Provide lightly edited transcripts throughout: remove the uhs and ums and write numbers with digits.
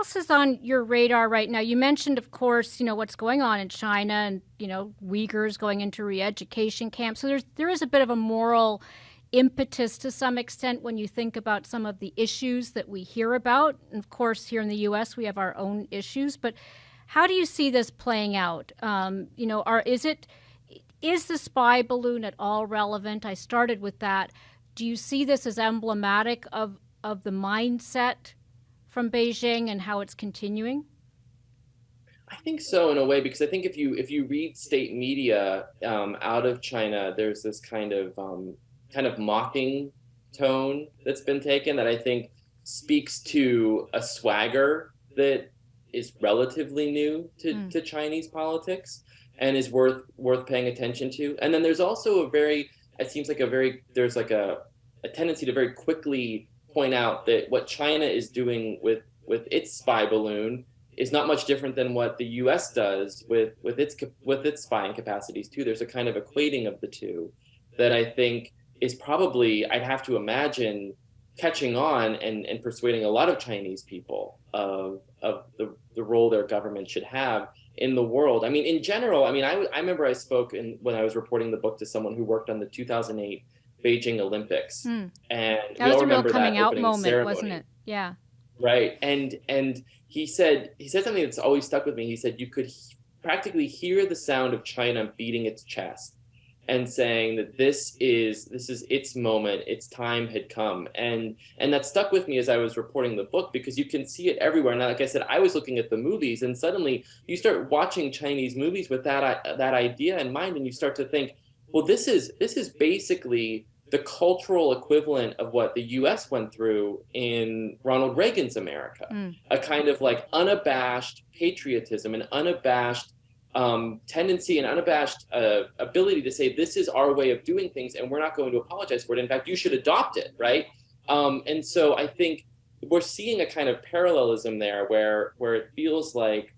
else is on your radar right now? You mentioned, of course, what's going on in China and, Uyghurs going into re-education camps. So there is a bit of a moral impetus to some extent when you think about some of the issues that we hear about. And of course, here in the U.S., we have our own issues. But how do you see this playing out? Is the spy balloon at all relevant? I started with that. Do you see this as emblematic of the mindset from Beijing and how it's continuing? I think so in a way, because I think if you read state media out of China, there's this kind of mocking tone that's been taken that I think speaks to a swagger that is relatively new to Chinese politics and is worth paying attention to. And then there's also there's like a tendency to very quickly point out that what China is doing with its spy balloon is not much different than what the U.S. does with its spying capacities too. There's a kind of equating of the two that I think is probably, I'd have to imagine, catching on and persuading a lot of Chinese people of the role their government should have in the world. I mean, in general, I remember I spoke when I was reporting the book to someone who worked on the 2008 Beijing Olympics, and that was a real coming out moment, ceremony. Wasn't it? Yeah. Right, and he said something that's always stuck with me. He said you could practically hear the sound of China beating its chest and saying that this is its moment, its time had come, and that stuck with me as I was reporting the book, because you can see it everywhere. And like I said, I was looking at the movies, and suddenly you start watching Chinese movies with that idea in mind, and you start to think, well, this is basically the cultural equivalent of what the U.S. went through in Ronald Reagan's America, a kind of like unabashed patriotism, an unabashed tendency, and unabashed ability to say, this is our way of doing things, and we're not going to apologize for it. In fact, you should adopt it, right? And so I think we're seeing a kind of parallelism there where it feels like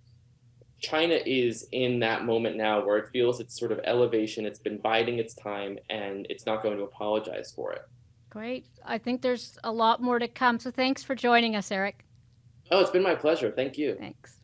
China is in that moment now where it feels its sort of elevation, it's been biding its time, and it's not going to apologize for it. Great. I think there's a lot more to come. So thanks for joining us, Erich. Oh, it's been my pleasure. Thank you. Thanks.